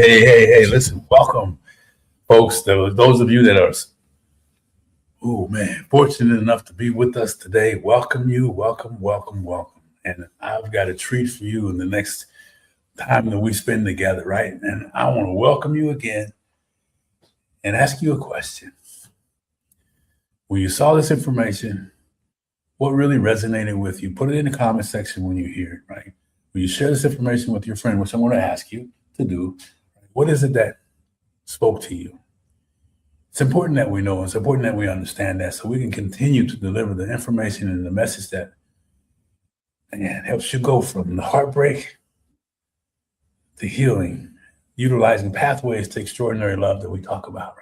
Hey, listen, welcome, folks. Those of you that are, fortunate enough to be with us today, welcome you, welcome. And I've got a treat for you in the next time that we spend together, right? And I want to welcome you again and ask you a question. When you saw this information, what really resonated with you? Put it in the comment section when you hear it, right? When you share this information with your friend, which I'm going to ask you to do, what is it that spoke to you? It's important that we know, it's important that we understand that so we can continue to deliver the information and the message that helps you go from the heartbreak to healing, utilizing pathways to extraordinary love that we talk about,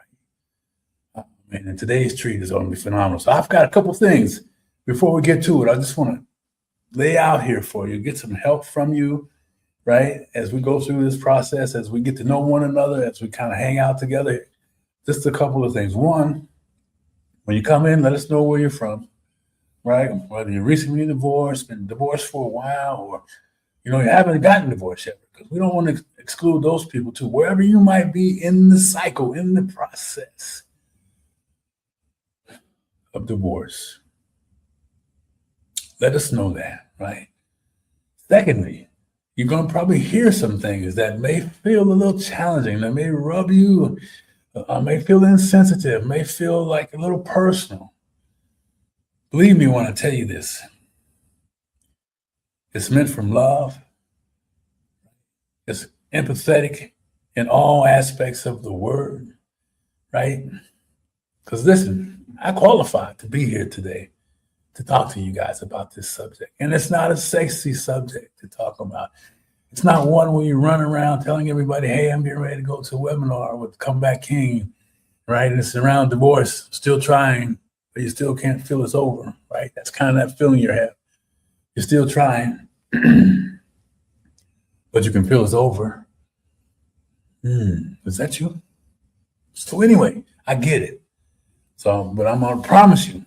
right? And today's treat is going to be phenomenal. So I've got a couple things before we get to it. I just want to lay out here for you, get some help from you, right? As we go through this process, as we get to know one another, as we kind of hang out together. Just a couple of things. One, when you come in, let us know where you're from, right? Whether you're recently divorced, been divorced for a while, or you haven't gotten divorced yet, because we don't want to exclude those people too. Wherever you might be in the cycle, in the process of divorce, let us know that, right? Secondly, you're going to probably hear some things that may feel a little challenging, that may rub you, may feel insensitive, may feel like a little personal. Believe me when I tell you this. It's meant from love. It's empathetic in all aspects of the word, right? Because listen, I qualified to be here today to talk to you guys about this subject. And it's not a sexy subject to talk about. It's not one where you run around telling everybody, hey, I'm getting ready to go to a webinar with Comeback King, right? And it's around divorce, still trying, but you still can't feel it's over, right? That's kind of that feeling you have. You're still trying, but you can feel it's over. Is that you? So anyway, I get it. But I'm going to promise you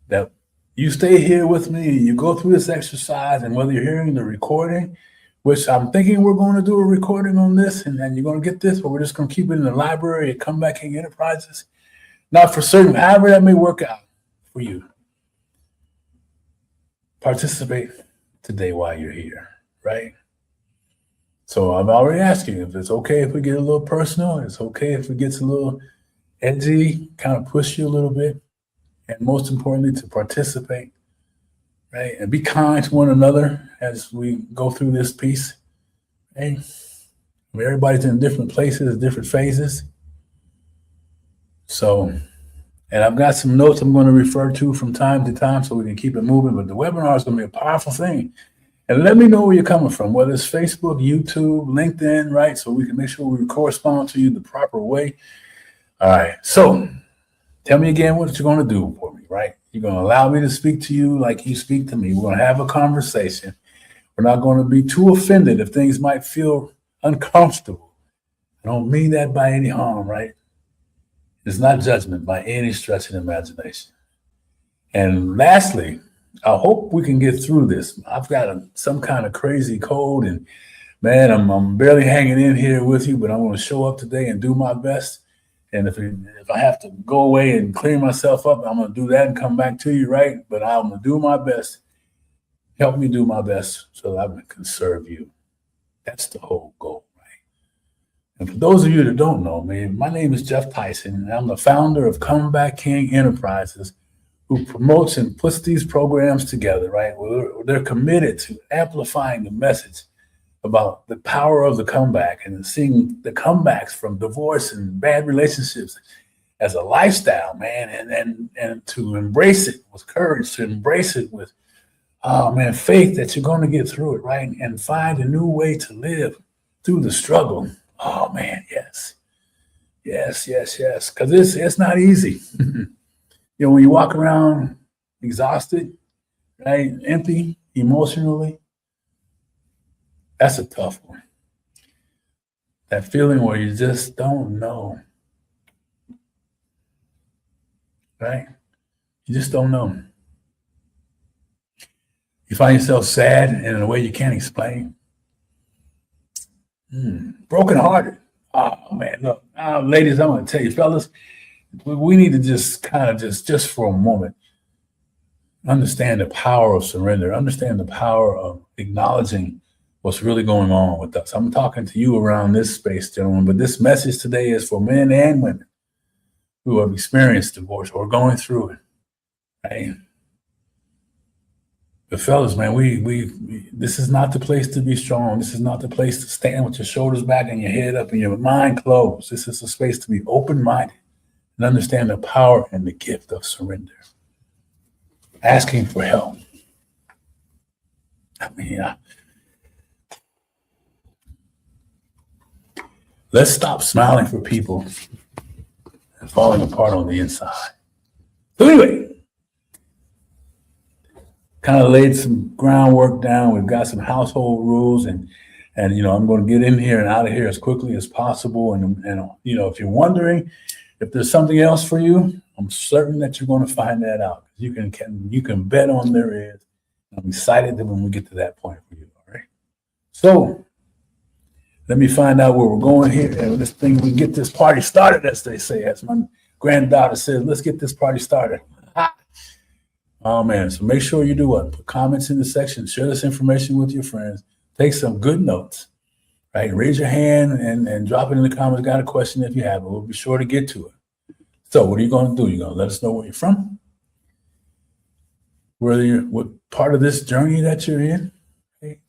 that you stay here with me and you go through this exercise, and whether you're hearing the recording, which I'm thinking we're going to do a recording on this, and then you're going to get this, but we're just going to keep it in the library at Comeback King Enterprises. Not for certain, however that may work out for you. Participate today while you're here, right? So I've already asked you if it's okay if we get a little personal, it's okay if it gets a little edgy, kind of push you a little bit, and most importantly, to participate, right? And be kind to one another as we go through this piece. Okay? Everybody's in different places, different phases. So, and I've got some notes I'm going to refer to from time to time so we can keep it moving. But the webinar is going to be a powerful thing. And let me know where you're coming from, whether it's Facebook, YouTube, LinkedIn, right? So we can make sure we correspond to you the proper way. All right. So tell me again what you're going to do for me, right? You're going to allow me to speak to you like you speak to me. We're going to have a conversation. We're not going to be too offended if things might feel uncomfortable. I don't mean that by any harm, right? It's not judgment by any stretch of the imagination. And lastly, I hope we can get through this. I've got some kind of crazy cold, and man, I'm barely hanging in here with you, but I'm going to show up today and do my best. And if I have to go away and clear myself up, I'm going to do that and come back to you, right? But I'm going to do my best. Help me do my best so that I can serve you. That's the whole goal, right? And for those of you that don't know me, my name is Jeff Tyson, and I'm the founder of Comeback King Enterprises, who promotes and puts these programs together, right? They're committed to amplifying the message about the power of the comeback and seeing the comebacks from divorce and bad relationships as a lifestyle, man, and to embrace it with courage, to embrace it with, faith that you're going to get through it, right? And find a new way to live through the struggle. Oh, man, yes. Because it's not easy. When you walk around exhausted, right, empty emotionally, that's a tough one. That feeling where you just don't know, right? You just don't know. You find yourself sad in a way you can't explain. Brokenhearted. Oh man, look, ladies, I'm gonna tell you, fellas, we need to just kind of just for a moment understand the power of surrender, understand the power of acknowledging what's really going on with us. I'm talking to you around this space, gentlemen, but this message today is for men and women who have experienced divorce or going through it. Right? But fellas, man, this is not the place to be strong. This is not the place to stand with your shoulders back and your head up and your mind closed. This is a space to be open-minded and understand the power and the gift of surrender. Asking for help. I mean, let's stop smiling for people and falling apart on the inside. So anyway, kind of laid some groundwork down. We've got some household rules, and I'm going to get in here and out of here as quickly as possible. And if you're wondering if there's something else for you, I'm certain that you're going to find that out. You can bet on there is. I'm excited that when we get to that point for you. All right. So let me find out where we're going here, and this thing we get this party started, as they say. As my granddaughter says, let's get this party started. Oh man, so make sure you do what? Put comments in the section, share this information with your friends, take some good notes, right? Raise your hand and drop it in the comments. Got a question if you have it. We'll be sure to get to it. So what are you going to do? You're going to let us know where you're from, what part of this journey that you're in. Okay?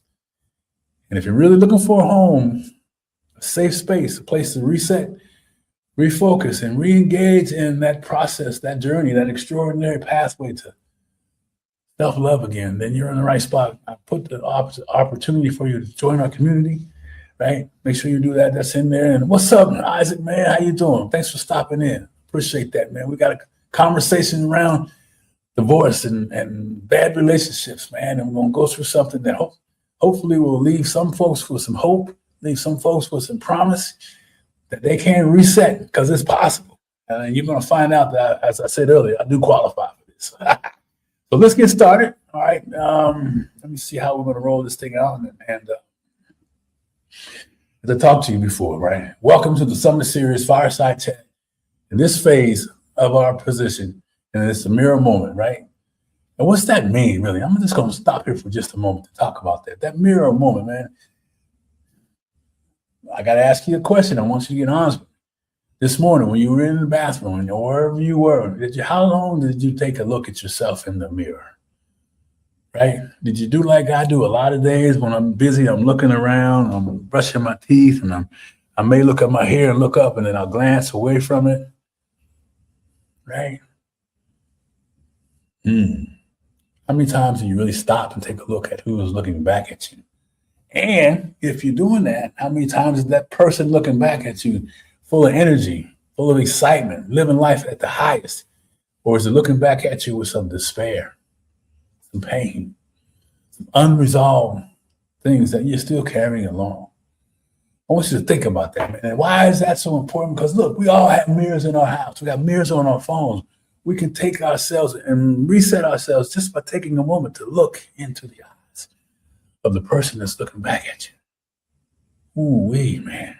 And if you're really looking for a home, a safe space, a place to reset, refocus, and re-engage in that process, that journey, that extraordinary pathway to self-love again, then you're in the right spot. I put the opportunity for you to join our community, right? Make sure you do that. That's in there. And what's up, Isaac, man? How you doing? Thanks for stopping in. Appreciate that, man. We got a conversation around divorce and bad relationships, man. And we're going to go through something that hopefully will leave some folks with some hope, leave some folks with some promise that they can reset because it's possible. And you're going to find out that, as I said earlier, I do qualify for this. So let's get started. All right. Let me see how we're going to roll this thing out. And as I talked to you before, right? Welcome to the Summer Series Fireside Chat. In this phase of our position, and it's a mirror moment, right? And what's that mean, really? I'm just going to stop here for just a moment to talk about that. That mirror moment, man. I got to ask you a question. I want you to get honest with me. This morning, when you were in the bathroom or wherever you were, how long did you take a look at yourself in the mirror? Right? Did you do like I do a lot of days when I'm busy? I'm looking around, I'm brushing my teeth, and I may look at my hair and look up, and then I'll glance away from it. Right? How many times do you really stop and take a look at who is looking back at you? And if you're doing that, how many times is that person looking back at you full of energy, full of excitement, living life at the highest? Or is it looking back at you with some despair, some pain, some unresolved things that you're still carrying along? I want you to think about that, man. And why is that so important? Because look, we all have mirrors in our house. We got mirrors on our phones. We can take ourselves and reset ourselves just by taking a moment to look into the eyes of the person that's looking back at you. Ooh-wee, man.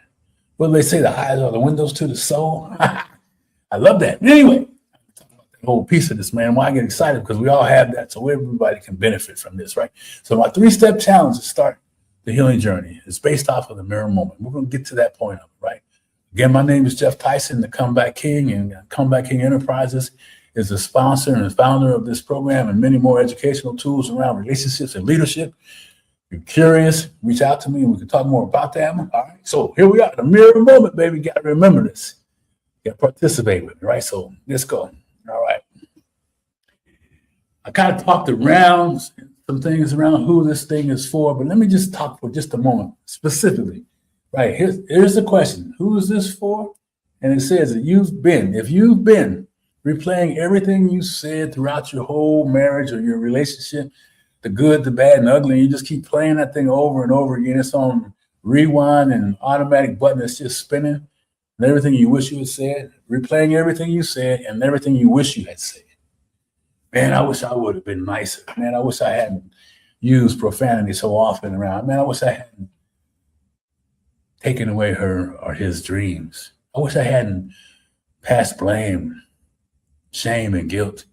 What do they say? The eyes are the windows to the soul. I love that. Anyway, talk about that whole piece of this, man. Why I get excited? Because we all have that, so everybody can benefit from this, right? So my 3-step challenge to start the healing journey is based off of the mirror moment. We're going to get to that point of it, right? Again, my name is Jeff Tyson, the Comeback King, and Comeback King Enterprises is the sponsor and founder of this program and many more educational tools around relationships and leadership. If you're curious, reach out to me and we can talk more about that. All right. So here we are, the mirror moment, baby. You got to remember this. You got to participate with me, right? So let's go. All right. I kind of talked around some things around who this thing is for, but let me just talk for just a moment specifically. Right. Here's the question. Who is this for? And it says that if you've been replaying everything you said throughout your whole marriage or your relationship, the good, the bad, and the ugly, and you just keep playing that thing over and over again. It's on rewind and automatic button that's just spinning, and everything you wish you had said, replaying everything you said and everything you wish you had said. Man, I wish I would have been nicer. Man, I wish I hadn't used profanity so often around. Man, I wish I hadn't taking away her or his dreams. I wish I hadn't passed blame, shame, and guilt.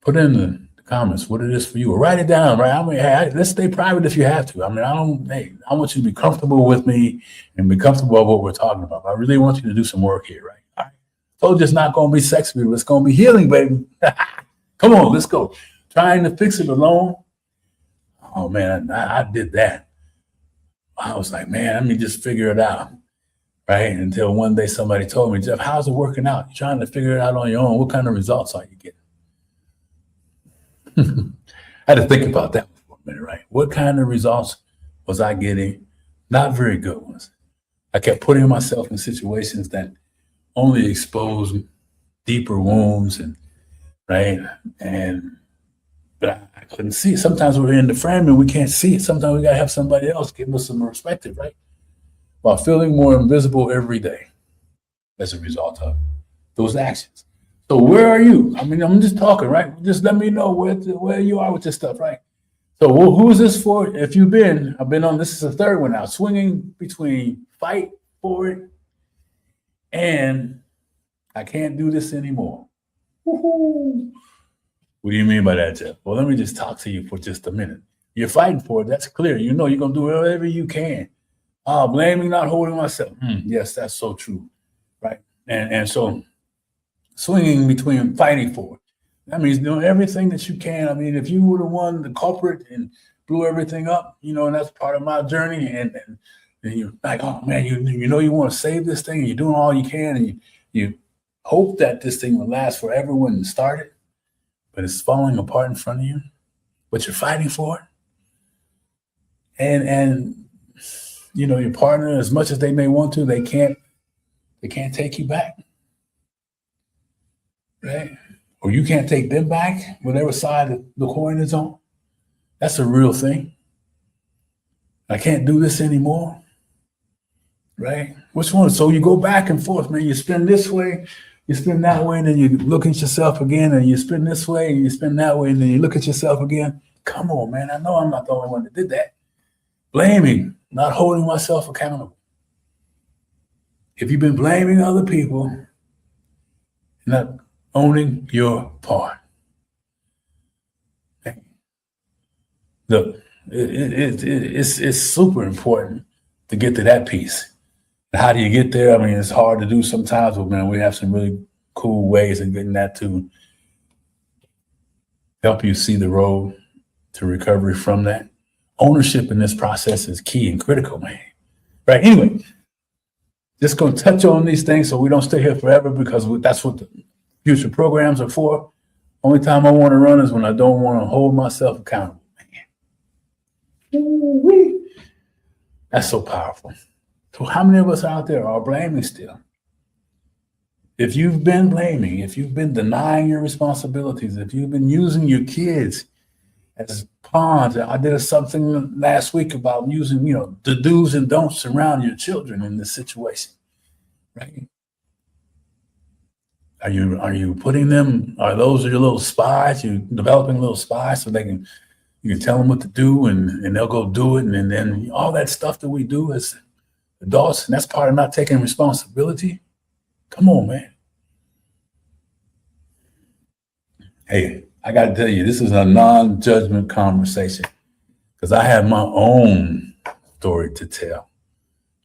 Put it in the comments what it is for you, or write it down. Right? I mean, hey, let's stay private if you have to. I mean, I don't. Hey, I want you to be comfortable with me and be comfortable with what we're talking about. I really want you to do some work here, right? All right. Told you it's not going to be sexy, but it's going to be healing, baby. Come on, let's go. Trying to fix it alone. Oh man, I did that. I was like, man, let me just figure it out. Right? Until one day somebody told me, Jeff, how's it working out? You're trying to figure it out on your own. What kind of results are you getting? I had to think about that for a minute, right? What kind of results was I getting? Not very good ones. I kept putting myself in situations that only exposed deeper wounds and right. But I couldn't see it. Sometimes we're in the frame and we can't see it. Sometimes we gotta have somebody else give us some perspective, right? While feeling more invisible every day as a result of those actions. So where are you? I mean, I'm just talking, right? Just let me know where you are with this stuff, right? So who's this for? If you've been, I've been on, this is the third one now, swinging between fight for it and I can't do this anymore. Woo-hoo. What do you mean by that, Jeff? Well, let me just talk to you for just a minute. You're fighting for it. That's clear. You know you're going to do whatever you can. Blaming, not holding myself. Yes, that's so true, right? And so swinging between fighting for it. That means doing everything that you can. I mean, if you were the one, the culprit, and blew everything up, you know, and that's part of my journey. And you're like, oh man, you know you want to save this thing, and you're doing all you can, and you hope that this thing will last forever when it started, but it's falling apart in front of you. But you're fighting for it, and you know your partner, as much as they may want to, they can't take you back, right? Or you can't take them back, whatever side the coin is on. That's a real thing. I can't do this anymore, right? Which one? So you go back and forth, man. You spin this way, you spin that way, and then you look at yourself again, and you spin this way, and you spin that way, and then you look at yourself again. Come on, man. I know I'm not the only one that did that. Blaming, not holding myself accountable. If you've been blaming other people, not owning your part. Look, it's super important to get to that piece. How do you get there? I mean, it's hard to do sometimes, but man, we have some really cool ways of getting that to help you see the road to recovery from that. Ownership in this process is key and critical, man. Right? Anyway, just going to touch on these things so we don't stay here forever, because that's what the future programs are for. Only time I want to run is when I don't want to hold myself accountable. Man. Ooh-wee. That's so powerful. So how many of us out there are blaming still? If you've been blaming, if you've been denying your responsibilities, if you've been using your kids as pawns, I did something last week about using, you know, the do's and don'ts around your children in this situation, right? Are you putting them? Are those your little spies? You developing little spies so you can tell them what to do and they'll go do it, and then all that stuff that we do as adults, and that's part of not taking responsibility. Come on, man. Hey, I got to tell you, this is a non-judgment conversation because I have my own story to tell,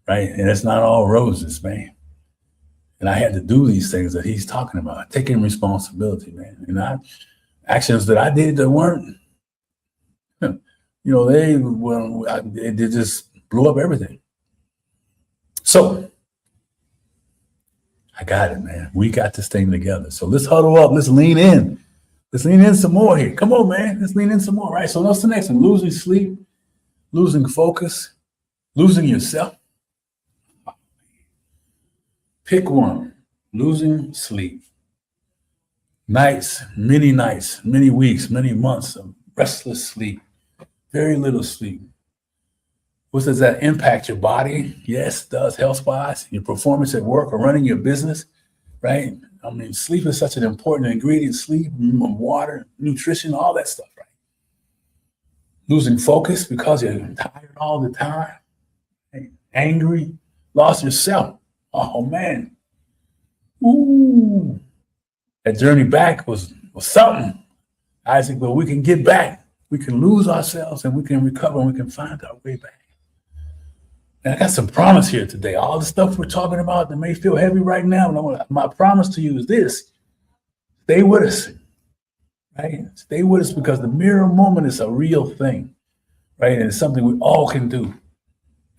right? And it's not all roses, man. And I had to do these things that he's talking about, taking responsibility, man. And actions that I did that weren't, you know, they just blew up everything. So I got it, man. We got this thing together. So let's huddle up. Let's lean in. Let's lean in some more here. Come on, man. Let's lean in some more, right? So what's the next one? Losing sleep, losing focus, losing yourself. Pick one. Losing sleep. Nights, many weeks, many months of restless sleep, very little sleep. What does that impact your body? Yes, it does, health-wise, your performance at work or running your business, right? I mean, sleep is such an important ingredient. Sleep, water, nutrition, all that stuff, right? Losing focus because you're tired all the time. Right? angry, lost yourself. Oh man. Ooh. That journey back was something, Isaac, but we can get back. We can lose ourselves and we can recover and we can find our way back. And I got some promise here today. All the stuff we're talking about that may feel heavy right now, my promise to you is this: stay with us, right? Stay with us because the mirror moment is a real thing, right? And it's something we all can do.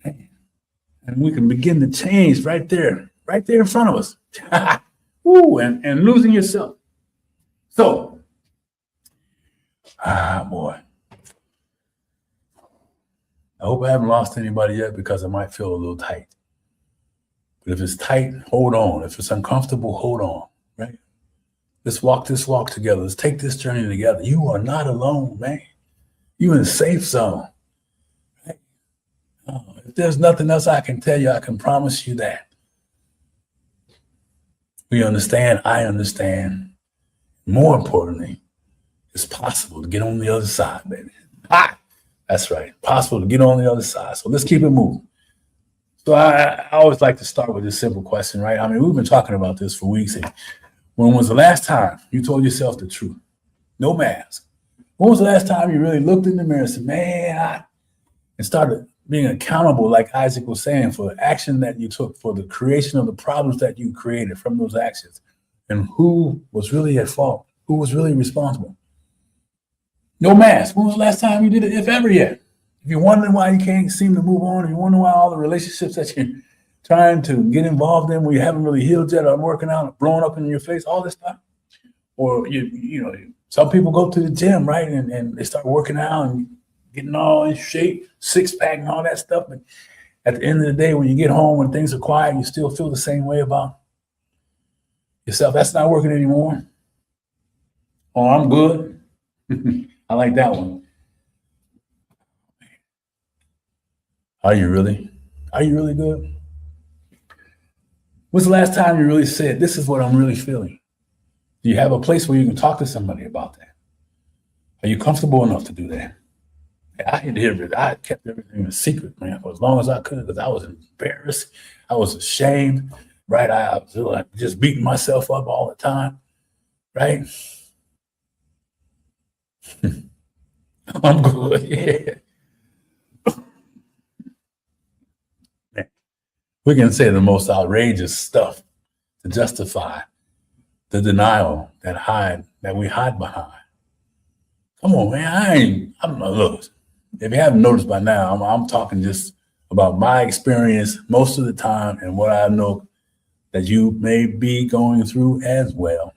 And we can begin to change right there in front of us. Ooh, and losing yourself. So, boy. I hope I haven't lost anybody yet because it might feel a little tight. But if it's tight, hold on. If it's uncomfortable, hold on, right? Let's walk this walk together. Let's take this journey together. You are not alone, man. You're in a safe zone. Right? If there's nothing else I can tell you, I can promise you that. We understand, I understand. More importantly, it's possible to get on the other side, baby. That's right. Possible to get on the other side. So let's keep it moving. So I always like to start with this simple question, right? I mean, we've been talking about this for weeks. And when was the last time you told yourself the truth? No mask. When was the last time you really looked in the mirror and said, man, and started being accountable, like Isaac was saying, for the action that you took, for the creation of the problems that you created from those actions, and who was really at fault, who was really responsible? No mask. When was the last time you did it, if ever yet? If you're wondering why you can't seem to move on, if you're wondering why all the relationships that you're trying to get involved in, where you haven't really healed yet, or working out, or blowing up in your face, all this stuff. Or you know, some people go to the gym, right, and they start working out and getting all in shape, six-pack and all that stuff. But at the end of the day, when you get home, when things are quiet, you still feel the same way about yourself. That's not working anymore. Oh, I'm good. I like that one. Are you really? Are you really good? When's the last time you really said, this is what I'm really feeling? Do you have a place where you can talk to somebody about that? Are you comfortable enough to do that? I had to hear it. I kept everything a secret, man, for as long as I could, because I was embarrassed. I was ashamed, right? I was like just beating myself up all the time, right? I'm good. Yeah. We can say the most outrageous stuff to justify the denial that we hide behind. Come on, man. Look, if you haven't noticed by now, I'm talking just about my experience most of the time and what I know that you may be going through as well.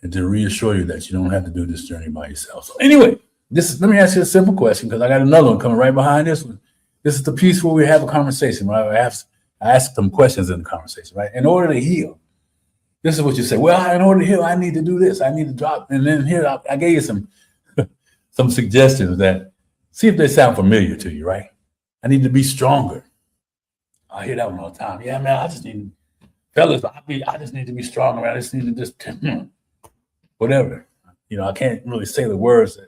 And to reassure you that you don't have to do this journey by yourself. So anyway, let me ask you a simple question, because I got another one coming right behind this one. This is the piece where we have a conversation, right? I ask them questions in the conversation, right? In order to heal, this is what you say. Well, in order to heal, I need to do this. I need to drop. And then here, I gave you some suggestions that see if they sound familiar to you, right? I need to be stronger. I hear that one all the time. Yeah, man, fellas, I just need to be stronger. I just need to whatever. You know, I can't really say the words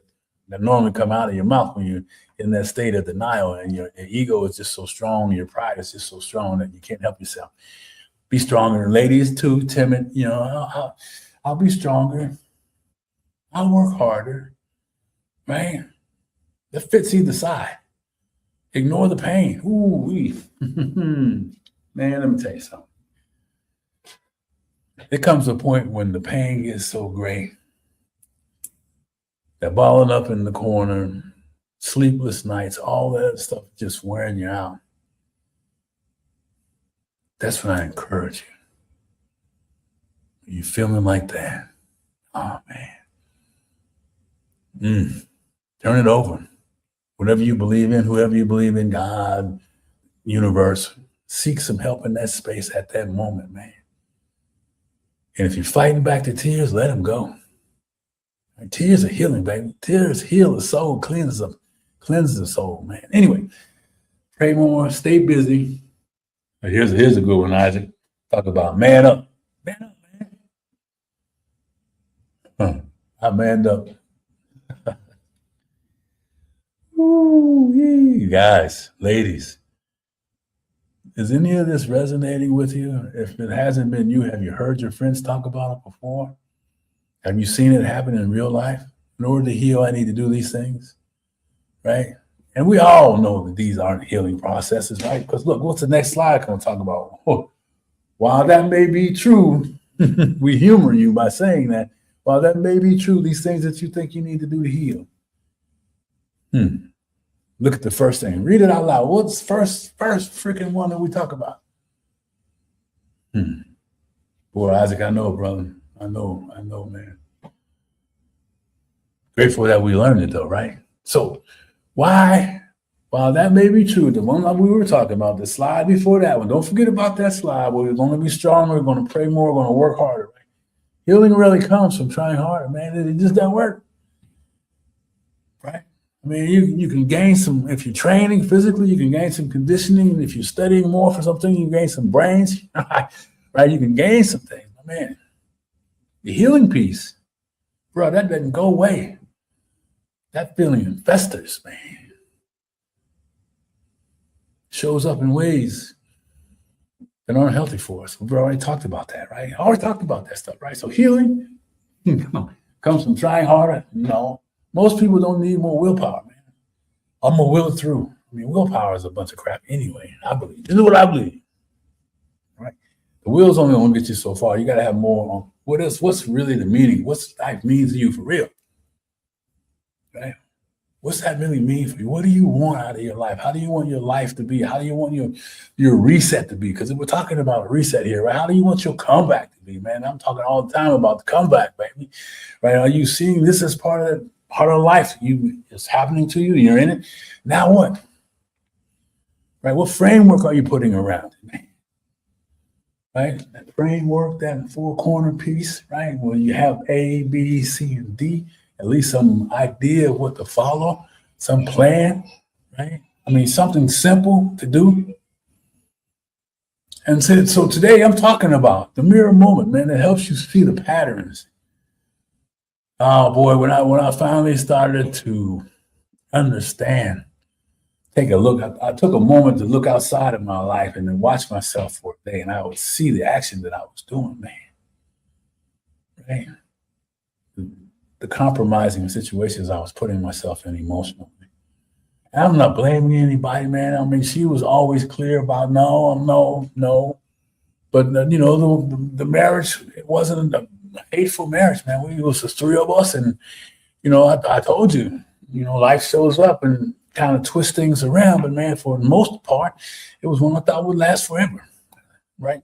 that normally come out of your mouth when you're in that state of denial and your ego is just so strong, your pride is just so strong that you can't help yourself. Be stronger. Ladies too, timid, you know, I'll be stronger. I'll work harder, right? That fits either side. Ignore the pain. Ooh, man, let me tell you something. There comes a point when the pain gets so great that balling up in the corner, sleepless nights, all that stuff just wearing you out. That's when I encourage you. You feeling like that? Oh, man. Turn it over. Whatever you believe in, whoever you believe in, God, universe, seek some help in that space at that moment, man. And if you're fighting back the tears, let them go. Tears are healing, baby. Tears heal the soul, cleanse the soul, man. Anyway, pray more, stay busy. Here's a good one, Isaac. Talk about man up. Man up, man. I manned up. Ooh, guys, ladies, Is any of this resonating with you? If it hasn't been you, have you heard your friends talk about it before? Have you seen it happen in real life? In order to heal, I need to do these things, right? And we all know that these aren't healing processes, right? Because look, what's the next slide going to talk about? Oh, while that may be true, we humor you by saying that. While that may be true, these things that you think you need to do to heal. Look at the first thing. Read it out loud. What's first freaking one that we talk about? Boy, Isaac, I know, brother. I know, man. Grateful that we learned it though, right? So why, while that may be true, the one that we were talking about, the slide before that one, don't forget about that slide where we're going to be stronger, we're going to pray more, we're going to work harder, right? Healing really comes from trying harder, man. It just doesn't work, right? I mean, you can gain some, if you're training physically, you can gain some conditioning. If you're studying more for something, you gain some brains, right? You can gain some things, man. The healing piece, bro, that doesn't go away. That feeling festers, man. Shows up in ways that aren't healthy for us. We've already talked about that, right? I already talked about that stuff, right? So healing comes from trying harder. No, most people don't need more willpower, man. I'm gonna will it through. I mean, willpower is a bunch of crap anyway. I believe. This is what I believe, right? The will's only gonna get you so far. You gotta have more on what's really the meaning. What's life means to you for real, right? What's that really mean for you? What do you want out of your life? How do you want your life to be? How do you want your reset to be? Because we're talking about a reset here, right? How do you want your comeback to be, man? I'm talking all the time about the comeback, baby. Right? Are you seeing this as part of life? It's happening to you. You're in it. Now what? Right? What framework are you putting around it, man? Right? That framework, that four-corner piece, right? Where you have A, B, C, and D. At least some idea of what to follow, some plan, right? I mean, something simple to do. And so today I'm talking about the mirror moment, man, that helps you see the patterns. Oh boy, when I finally started to understand, take a look, I took a moment to look outside of my life and then watch myself for a day, and I would see the action that I was doing, man. Right? The compromising situations I was putting myself in emotionally. And I'm not blaming anybody, man. I mean, she was always clear about no. But the marriage, it wasn't a hateful marriage, man. It was just three of us, and I told you, life shows up and kind of twists things around. But man, for the most part, it was one I thought would last forever, right?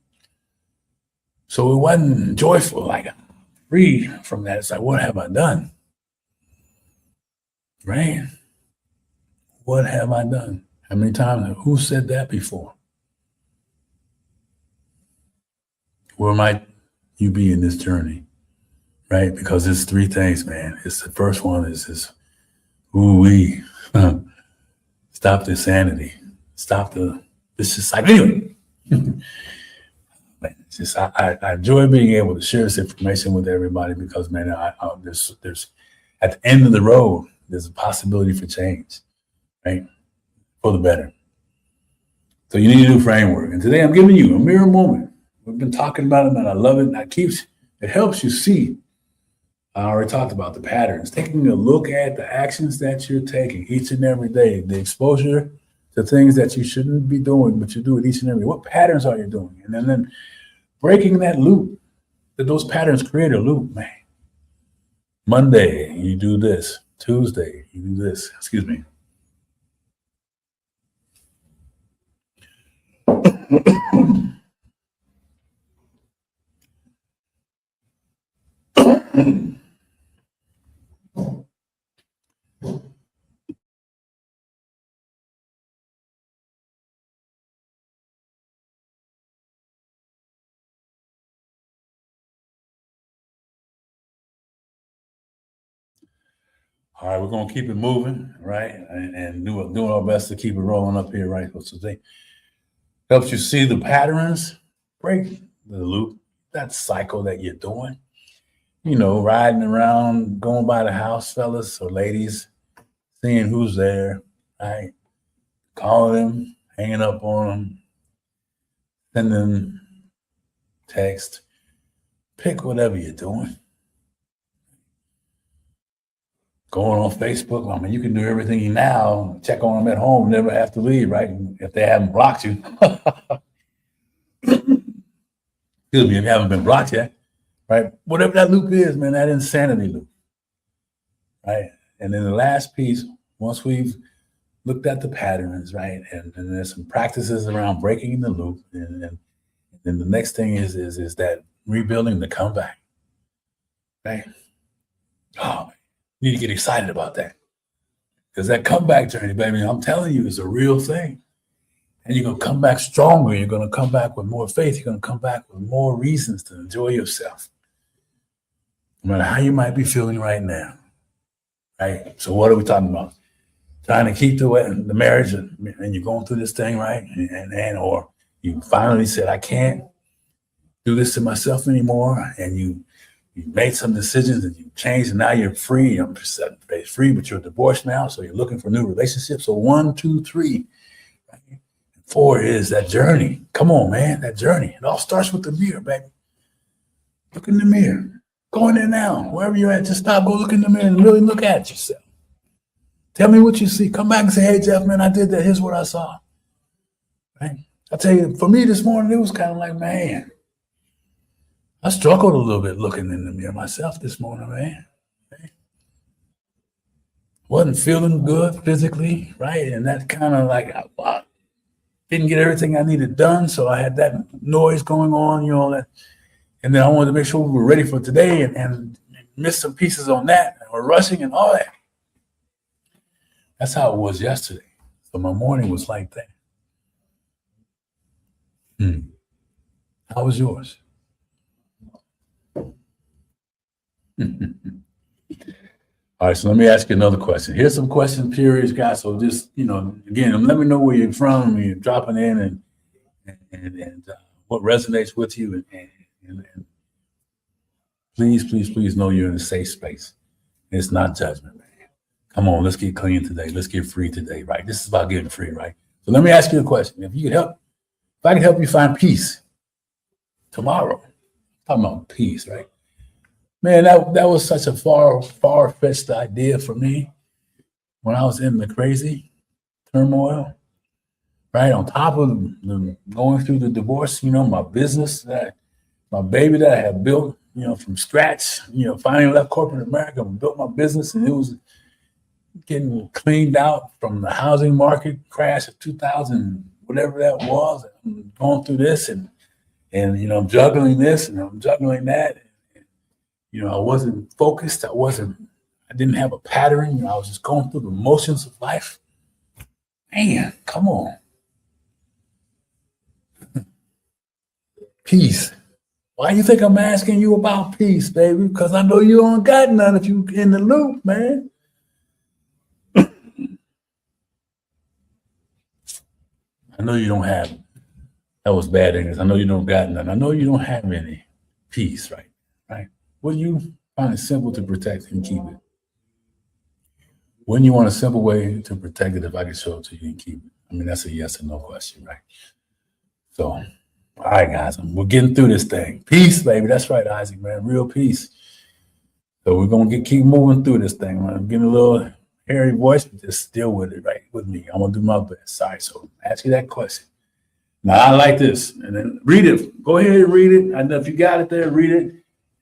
So it wasn't joyful, like free from that. It's like, what have I done? Right? What have I done? How many times? Who said that before? Where might you be in this journey? Right? Because it's three things, man. It's the first one is this, we stop the sanity. Stop the vicious cycle. Anyway. Man, it's just I enjoy being able to share this information with everybody because, man, there's at the end of the road, there's a possibility for change, right? For the better. So you need a new framework. And today I'm giving you a mirror moment. We've been talking about it, and I love it. It helps you see. I already talked about the patterns, taking a look at the actions that you're taking each and every day, the exposure to things that you shouldn't be doing, but you do it each and every day. What patterns are you doing? And then breaking that loop, that those patterns create a loop, man. Monday, you do this. Tuesday, you do this. Excuse me. All right, we're gonna keep it moving, right, and doing our best to keep it rolling up here, right? So today helps you see the patterns, break the loop, that cycle that you're doing. Riding around, going by the house, fellas or ladies, seeing who's there, right? Calling them, hanging up on them, sending text, pick whatever you're doing. Going on Facebook, I mean, you can do everything now. Check on them at home, never have to leave, right? If they haven't blocked you. Excuse me, if you haven't been blocked yet, right? Whatever that loop is, man, that insanity loop, right? And then the last piece, once we've looked at the patterns, right? And there's some practices around breaking the loop. And then the next thing is that rebuilding the comeback, right? Oh, you need to get excited about that. Because that comeback journey, baby, I'm telling you, is a real thing. And you're going to come back stronger. You're going to come back with more faith. You're going to come back with more reasons to enjoy yourself. No matter how you might be feeling right now, right? So what are we talking about? Trying to keep the marriage, and you're going through this thing, right? Or you finally said, I can't do this to myself anymore. And you made some decisions and you changed, and now you're free. I'm free, but you're divorced now, so you're looking for new relationships. So 1, 2, 3. Right? 4 is that journey. Come on, man, that journey. It all starts with the mirror, baby. Look in the mirror. Go in there now. Wherever you're at, just stop, go look in the mirror and really look at yourself. Tell me what you see. Come back and say, hey, Jeff, man, I did that. Here's what I saw. Right? I tell you, for me this morning, it was kind of like, man, I struggled a little bit looking in the mirror myself this morning, man. Okay. Wasn't feeling good physically, right? And that kind of like, I didn't get everything I needed done. So I had that noise going on, that. And then I wanted to make sure we were ready for today and missed some pieces on that. And we're rushing and all that. That's how it was yesterday. So my morning was like that. How was yours? All right, so let me ask you another question. Here's some question periods, guys. So just, again, let me know where you're from, when you're dropping in and what resonates with you. And please know you're in a safe space. It's not judgment, man. Come on, let's get clean today. Let's get free today, right? This is about getting free, right? So let me ask you a question. If I could help you find peace tomorrow, talking about peace, right? Man, that was such a far-fetched idea for me when I was in the crazy turmoil, right? On top of going through the divorce, my business, my baby that I had built, from scratch, finally left corporate America and built my business, and it was getting cleaned out from the housing market crash of 2000, whatever that was. I'm going through this and I'm juggling this and I'm juggling that. I wasn't focused. I didn't have a pattern. I was just going through the motions of life. Man, come on. Peace. Why you think I'm asking you about peace, baby? Because I know you don't got none if you in the loop, man. I know you don't have it. That was bad English. I know you don't got none. I know you don't have any peace, right? Wouldn't you find it simple to protect and keep it? Wouldn't you want a simple way to protect it if I could show it to you and keep it? I mean, that's a yes or no question, right? So, all right, guys, we're getting through this thing. Peace, baby. That's right, Isaac, man. Real peace. So we're going to keep moving through this thing. I'm getting a little hairy voice, but just deal with it, right, with me. I'm going to do my best. Sorry. So ask you that question. Now, I like this. And then read it. Go ahead and read it. I know if you got it there, read it.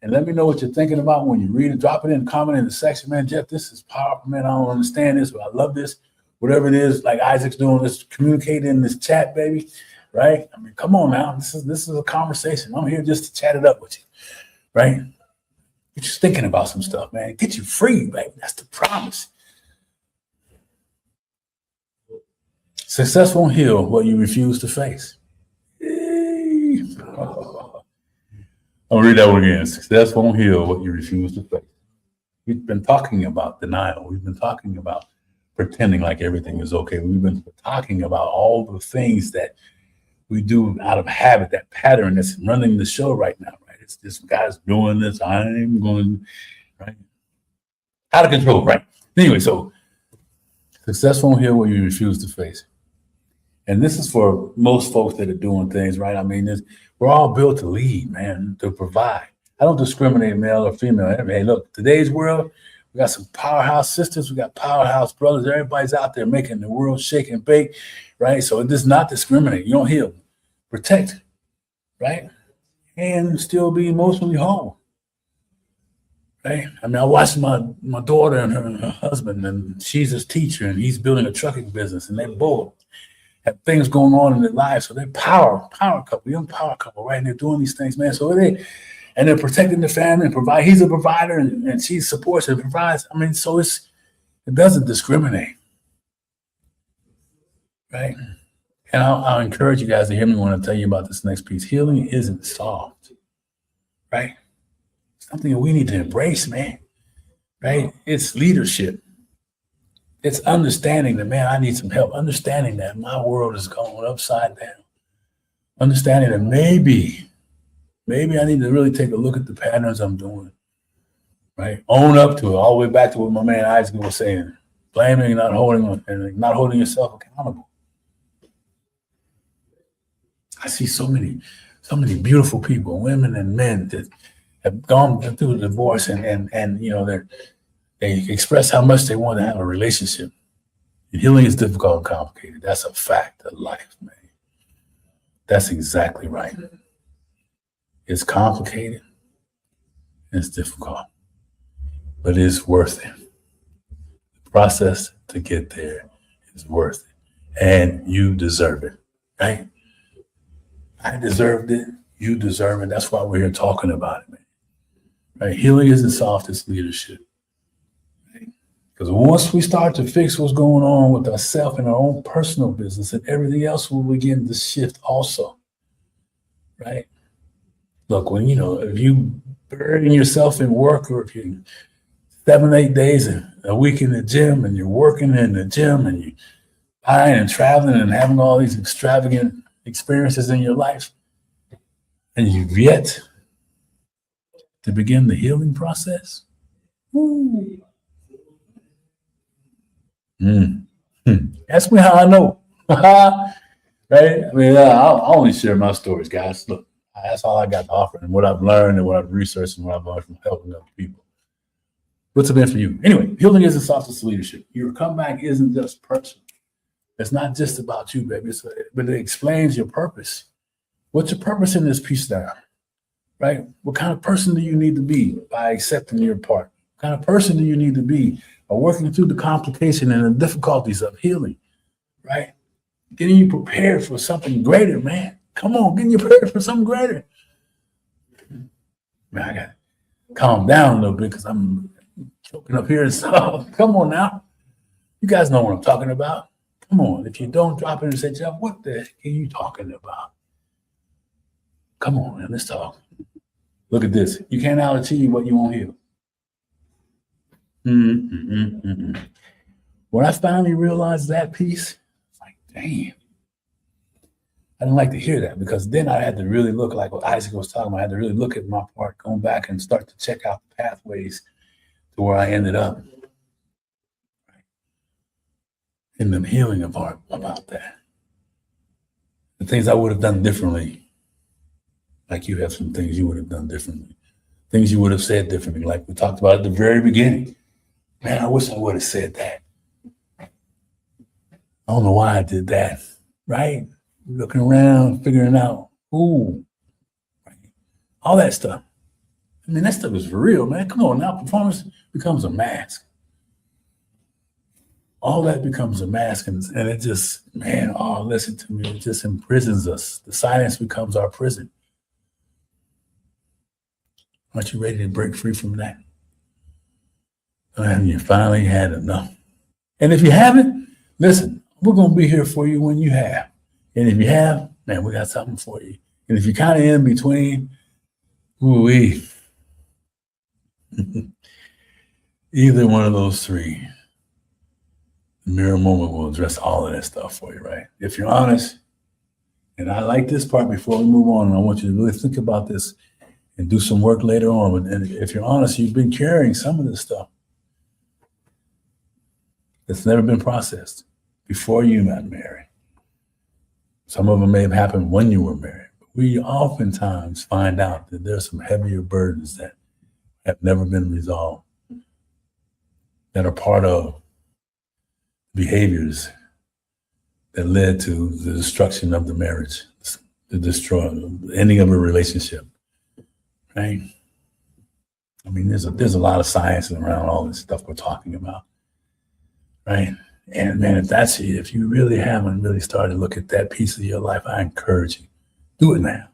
And let me know what you're thinking about when you read it. Drop it in, comment in the section, man. Jeff, this is powerful, man. I don't understand this, but I love this. Whatever it is, like Isaac's doing, let's communicate in this chat, baby. Right? I mean, come on now. This is a conversation. I'm here just to chat it up with you. Right? Get you thinking about some stuff, man. Get you free, baby. That's the promise. Success won't heal what you refuse to face. I'll read that one again. Success won't heal what you refuse to face. We've been talking about denial. We've been talking about pretending like everything is okay. We've been talking about all the things that we do out of habit, that pattern that's running the show right now, right? It's this guy's doing this, I'm going, right? Out of control, right? Anyway, so success won't heal what you refuse to face. And this is for most folks that are doing things, right? I mean, we're all built to lead, man, to provide. I don't discriminate male or female. Hey, look, today's world, we got some powerhouse sisters, we got powerhouse brothers. Everybody's out there making the world shake and bake, right? So it does not discriminate. You don't heal, protect, right? And still be emotionally whole, right? I mean, I watched my daughter and her husband, and she's a teacher, and he's building a trucking business, and they both have things going on in their lives. So they're power couple, young power couple, right? And they're doing these things, man. So they're protecting the family and provide. He's a provider, and she supports and provides. I mean, so it doesn't discriminate, right? And I'll encourage you guys to hear me when I tell you about this next piece. Healing isn't soft, right? Something that we need to embrace, man, right? It's leadership. It's understanding that, man, I need some help. Understanding that my world is going upside down. Understanding that maybe I need to really take a look at the patterns I'm doing, right? Own up to it, all the way back to what my man Isaac was saying. Blaming and not holding yourself accountable. I see so many beautiful people, women and men that have gone through a divorce and you know, they express how much they want to have a relationship. And healing is difficult and complicated. That's a fact of life, man. That's exactly right. It's complicated. It's difficult, but it's worth it. The process to get there is worth it, and you deserve it, right? I deserved it. You deserve it. That's why we're here talking about it, man. Right? Healing isn't soft, it's leadership. Right? Because once we start to fix what's going on with ourselves and our own personal business, and everything else will begin to shift also. Right? Look, when if you bury yourself in work, or if you 7, 8 days a week in the gym, and you're working in the gym, and you're buying and traveling and having all these extravagant experiences in your life, and you've yet to begin the healing process. Ask me how I know. Right? I mean, I'll only share my stories, guys. Look, that's all I got to offer, and what I've learned and what I've researched and what I've learned from helping other people. What's it been for you? Anyway, healing isn't soft, it's leadership. Your comeback isn't just personal. It's not just about you, baby. But it explains your purpose. What's your purpose in this piece now? Right? What kind of person do you need to be by accepting your part? What kind of person do you need to be by working through the complication and the difficulties of healing? Right? Getting you prepared for something greater, man. Come on, getting you prepared for something greater. Man, I got to calm down a little bit because I'm choking up here and stuff. Come on now. You guys know what I'm talking about. Come on. If you don't, drop in and say, Jeff, what the heck are you talking about? Come on, man. Let's talk. Look at this. You can't out-achieve what you won't heal. When I finally realized that piece, it's like, damn. I didn't like to hear that, because then I had to really look, like what Isaac was talking about. I had to really look at my part, going back and start to check out the pathways to where I ended up. And the healing about that. The things I would have done differently. Like you have some things you would have done differently. Things you would have said differently, like we talked about at the very beginning. Man, I wish I would have said that. I don't know why I did that, right? Looking around, figuring out, right? All that stuff. I mean, that stuff is for real, man. Come on now, performance becomes a mask. All that becomes a mask, and it just, man, listen to me, it just imprisons us. The silence becomes our prison. Aren't you ready to break free from that? And you finally had enough. And if you haven't, listen, we're going to be here for you when you have. And if you have, man, we got something for you. And if you're kind of in between, either one of those three, the mirror moment will address all of that stuff for you, right? If you're honest, and I like this part before we move on, and I want you to really think about this and do some work later on. And if you're honest, you've been carrying some of this stuff that's never been processed before you got married. Some of them may have happened when you were married. But we oftentimes find out that there's some heavier burdens that have never been resolved, that are part of behaviors that led to the destruction of the marriage, the ending of a relationship, right? I mean, there's a lot of science around all this stuff we're talking about, right? And man, if you really haven't really started to look at that piece of your life, I encourage you, do it now,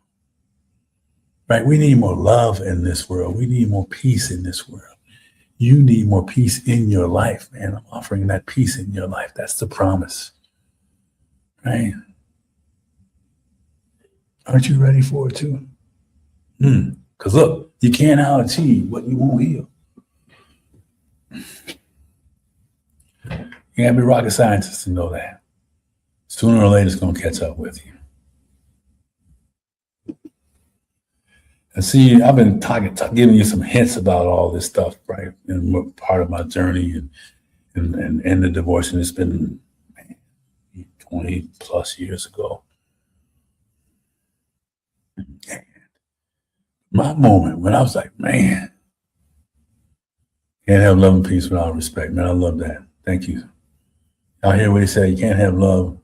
right? We need more love in this world. We need more peace in this world. You need more peace in your life, man. I'm offering that peace in your life. That's the promise, right? Aren't you ready for it too? Because look, you can't out-achieve what you won't heal. You gotta be rocket scientists to know that. Sooner or later, it's gonna catch up with you. And see, I've been giving you some hints about all this stuff, right? And part of my journey and the divorce, and it's been 20 plus years ago. My moment when I was like, man, can't have love and peace without respect. Man, I love that. Thank you. Y'all hear what he said? You can't have love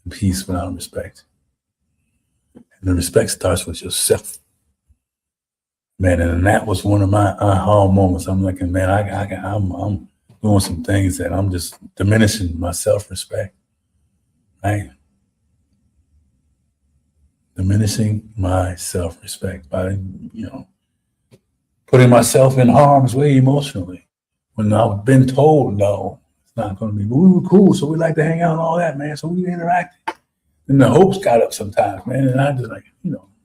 and peace without respect. And the respect starts with yourself. Man, and that was one of my aha moments. I'm like, man, I'm doing some things that I'm just diminishing my self-respect, right? Diminishing my self-respect by, putting myself in harm's way emotionally when I've been told, no, it's not going to be. But we were cool, so we like to hang out and all that, man. So we interacted. And the hopes got up sometimes, man. And I just like,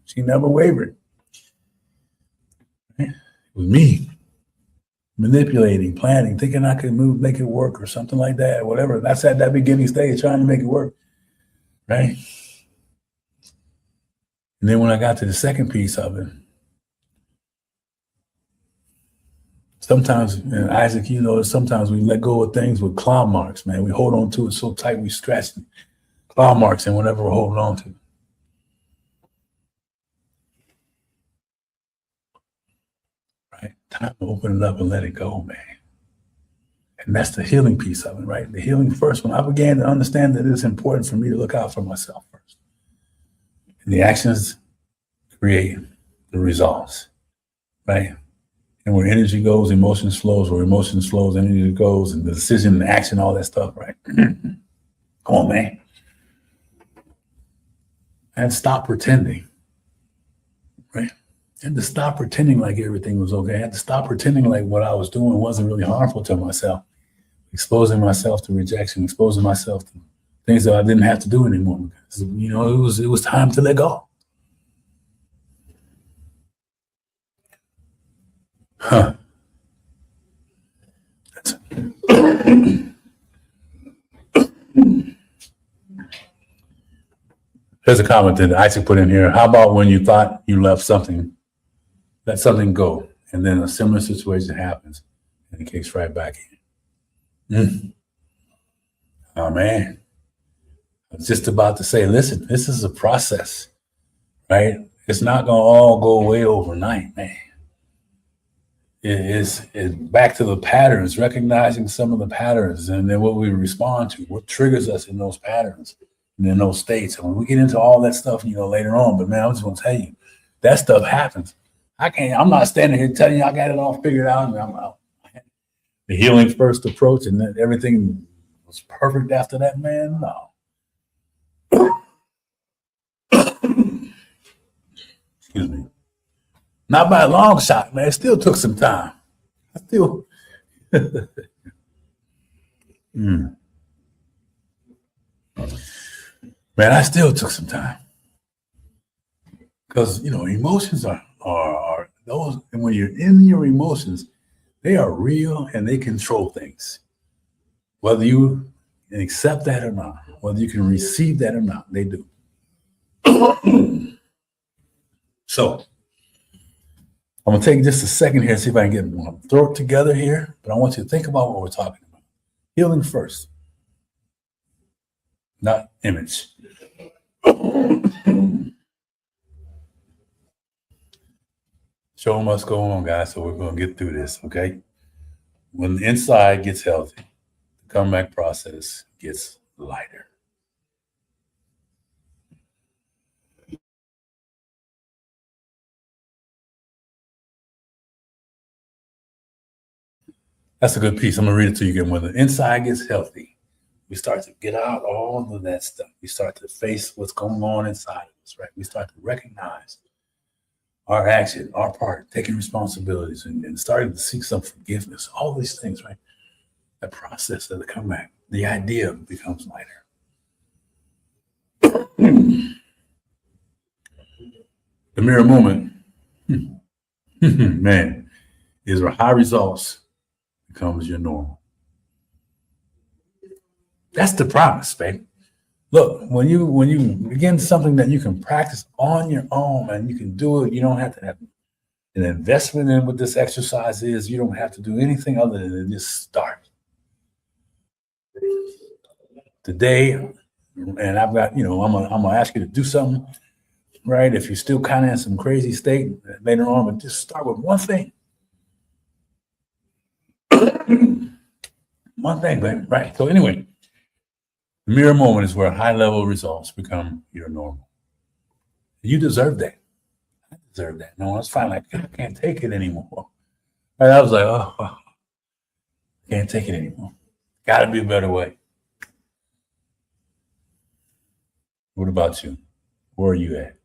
she never wavered. It was me manipulating, planning, thinking I could make it work or something like that, whatever. That's at that beginning stage, trying to make it work, right? And then when I got to the second piece of it, sometimes, and Isaac, sometimes we let go of things with claw marks, man. We hold on to it so tight, we scratch claw marks in whatever we're holding on to. Right? Time to open it up and let it go, man. And that's the healing piece of it, right? The healing first, when I began to understand that it's important for me to look out for myself first. And the actions create the results, right? And where energy goes, emotions flows. Where emotions flows, energy goes, and the decision and action, all that stuff, right? Come on, man. And stop pretending, right? And to stop pretending like everything was okay. I had to stop pretending like what I was doing wasn't really harmful to myself. Exposing myself to rejection, exposing myself to things that I didn't have to do anymore. Because, it was time to let go. Huh. There's a comment that Isaac put in here. How about when you thought you let something go, and then a similar situation happens, and it kicks right back in? Oh, man. I was just about to say, listen, this is a process, right? It's not going to all go away overnight, man. It's back to the patterns, recognizing some of the patterns, and then what we respond to, what triggers us in those patterns and in those states. And when we get into all that stuff, later on, but man, I just want to tell you, that stuff happens. I'm not standing here telling you I got it all figured out and I'm out. The healing first approach and then everything was perfect after that, man. No. Excuse me. Not by a long shot, man. It still took some time. Man, I still took some time. Because, emotions are those, and when you're in your emotions, they are real and they control things. Whether you can accept that or not, whether you can receive that or not, they do. So, I'm going to take just a second here and see if I can get my throat together here, but I want you to think about what we're talking about. Healing first, not image. Show must go on, guys. So we're going to get through this, okay? When the inside gets healthy, the comeback process gets lighter. That's a good piece. I'm going to read it to you again. When the inside gets healthy, we start to get out all of that stuff. We start to face what's going on inside of us, right? We start to recognize our action, our part, taking responsibilities, and starting to seek some forgiveness. All these things, right? The process of the comeback, the idea becomes lighter. The mirror moment, man, is where high results becomes your normal. That's the promise, babe. Look, when you begin something that you can practice on your own, and you can do it, you don't have to have an investment in what this exercise is. You don't have to do anything other than just start today. And I've got, I'm gonna ask you to do something, right? If you're still kind of in some crazy state later on, but just start with one thing. One thing, babe. Right. So anyway, the mirror moment is where high level results become your normal. You deserve that. I deserve that. No, it's fine. Like, I can't take it anymore. And I was like, oh, can't take it anymore. Got to be a better way. What about you? Where are you at?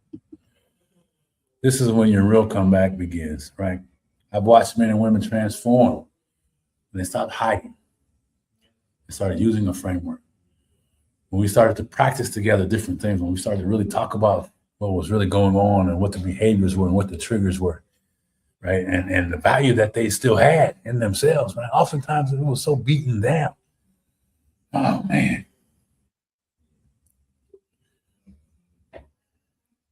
This is when your real comeback begins, right? I've watched men and women transform when they stopped hiding. They started using a framework. When we started to practice together different things, when we started to really talk about what was really going on and what the behaviors were and what the triggers were, right? And the value that they still had in themselves, man. Oftentimes it was so beaten down. Oh man.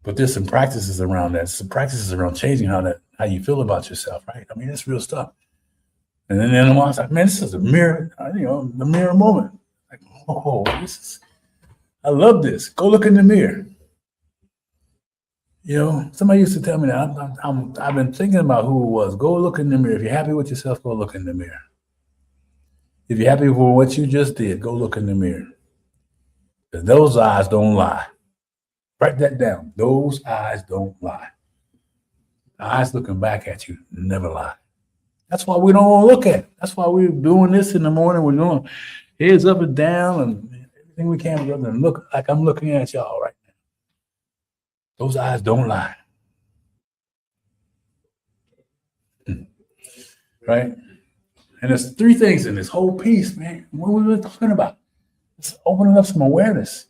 But there's some practices around that, some practices around changing how you feel about yourself, right? I mean, it's real stuff. And then I was like, man, this is a mirror, the mirror moment. Like, oh, I love this. Go look in the mirror. Somebody used to tell me that I've been thinking about who it was. Go look in the mirror. If you're happy with yourself, go look in the mirror. If you're happy with what you just did, go look in the mirror. Because those eyes don't lie. Write that down. Those eyes don't lie. The eyes looking back at you never lie. That's why we don't want to look at it. That's why we're doing this in the morning. We're doing heads up and down and everything we can rather than look like I'm looking at y'all right now. Those eyes don't lie. Right? And there's three things in this whole piece, man. What we were talking about? It's opening up some awareness,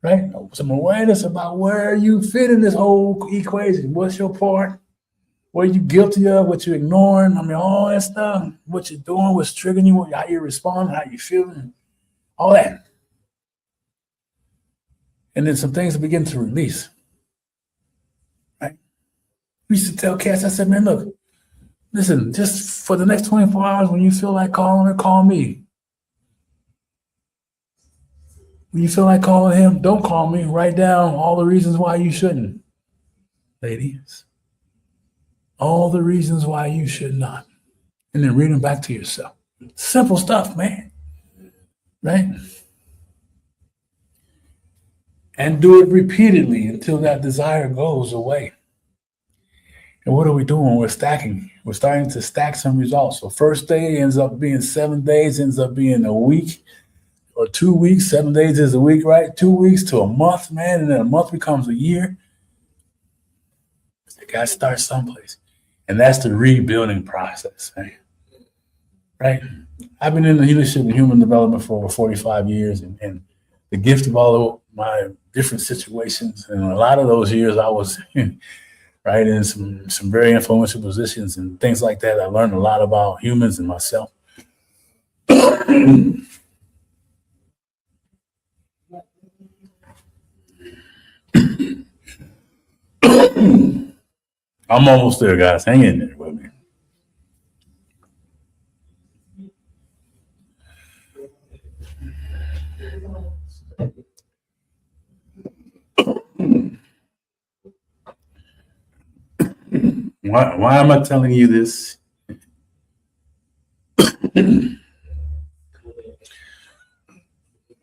right? Some awareness about where you fit in this whole equation. What's your part? What are you guilty of? What you're ignoring? I mean, all that stuff. What you're doing, what's triggering you, how you respond, how you feeling, all that. And then some things begin to release. Right? We used to tell cats, I said, man, look, listen, just for the next 24 hours, when you feel like calling her, call me. When you feel like calling him, don't call me. Write down all the reasons why you shouldn't. Ladies, all the reasons why you should not. And then read them back to yourself. Simple stuff, man. Right? And do it repeatedly until that desire goes away. And what are we doing? We're stacking. We're starting to stack some results. So first day ends up being 7 days, ends up being a week or 2 weeks. 7 days is a week, right? 2 weeks to a month, man. And then a month becomes a year. You got to start someplace. And that's the rebuilding process, man. Right? I've been in the leadership and human development for over 45 years. And the gift of all of my different situations. And a lot of those years I was right in some very influential positions and things like that. I learned a lot about humans and myself. I'm almost there, guys. Hang in there with me. Why am I telling you this?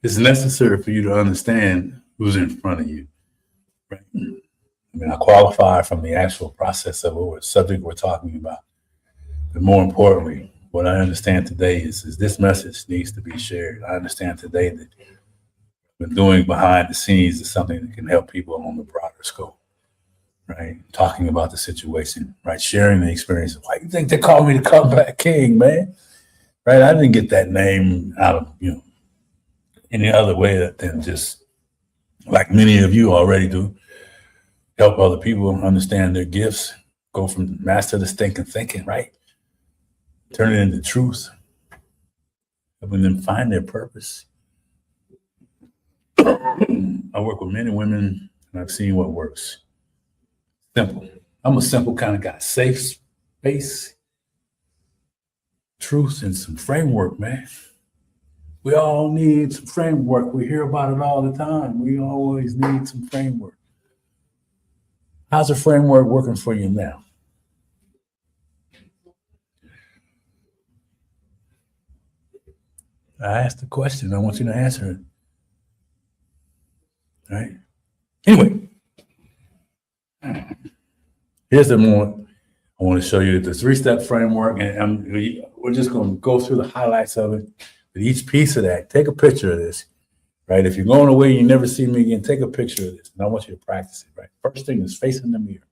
It's necessary for you to understand who's in front of you. Right? I mean, I qualify from the actual process of what subject we're talking about. But more importantly, what I understand today is this message needs to be shared. I understand today that what we're doing behind the scenes is something that can help people on the broader scope. Right? Talking about the situation, right? Sharing the experience. Why you think they call me the comeback king, man? Right? I didn't get that name out of, any other way than just like many of you already do, help other people understand their gifts, go from master to thinking, right? Turn it into truth, helping them find their purpose. I work with men and women, and I've seen what works. Simple. I'm a simple kind of guy. Safe space, truth, and some framework, man. We all need some framework. We hear about it all the time. We always need some framework. How's the framework working for you now? I asked the question. I want you to answer it. All right. Anyway, here's the moment I want to show you the 3-step framework, and we're just going to go through the highlights of it. But each piece of that, take a picture of this, right? If you're going away, you never see me again, take a picture of this, and I want you to practice it, right? First thing is facing the mirror,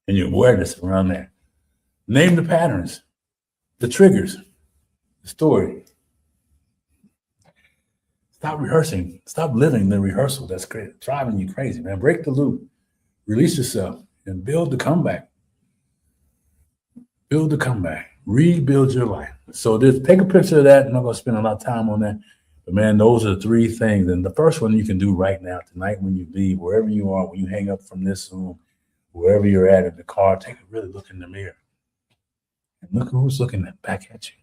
and your awareness around there. Name the patterns, the triggers, the story. Stop rehearsing. Stop living the rehearsal. That's great. Driving you crazy, man. Break the loop. Release yourself and build the comeback. Build the comeback. Rebuild your life. So just take a picture of that. I'm not going to spend a lot of time on that. But man, those are the 3 things. And the first one you can do right now, tonight when you leave, wherever you are, when you hang up from this Zoom, wherever you're at in the car, take a really look in the mirror. And look who's looking back at you.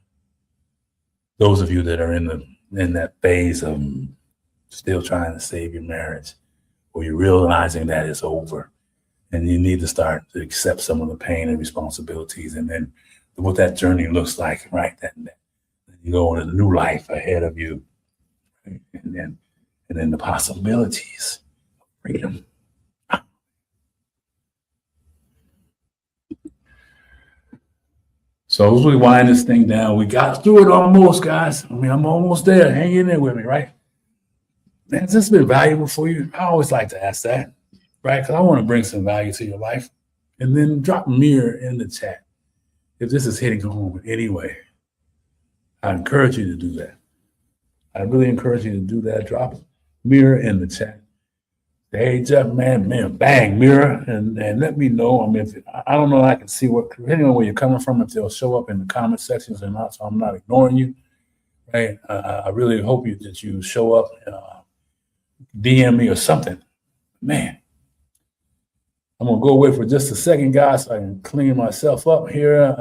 Those of you that are in that phase of still trying to save your marriage, or you're realizing that it's over and you need to start to accept some of the pain and responsibilities, and then what that journey looks like, right? That you go on a new life ahead of you, right? and then the possibilities of freedom. So as we wind this thing down, we got through it almost, guys. I mean, I'm almost there. Hang in there with me, right? Man, has this been valuable for you? I always like to ask that, right? Because I want to bring some value to your life. And then drop mirror in the chat if this is hitting home in any way. I encourage you to do that. I really encourage you to do that. Drop mirror in the chat. Hey, Jeff, man, bang, mirror, and let me know. I mean, if, I don't know, I can see what, depending on where you're coming from, if they'll show up in the comment sections or not, so I'm not ignoring you, right? I really hope that you show up, DM me or something. Man, I'm going to go away for just a second, guys, so I can clean myself up here.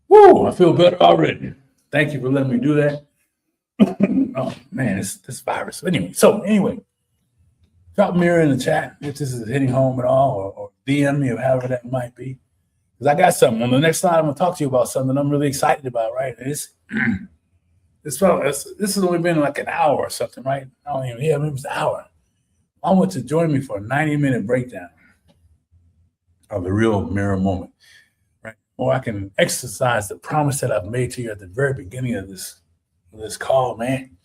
Woo, I feel better already. Thank you for letting me do that. Oh, man, it's this virus. Anyway, drop mirror in the chat if this is hitting home at all, or DM me or however that might be. Because I got something. On the next slide, I'm going to talk to you about something I'm really excited about, right? And this has only been like an hour or something, right? I don't even, it was an hour. I want to join me for a 90-minute breakdown of the real mirror moment, right? Or I can exercise the promise that I've made to you at the very beginning of this call, man.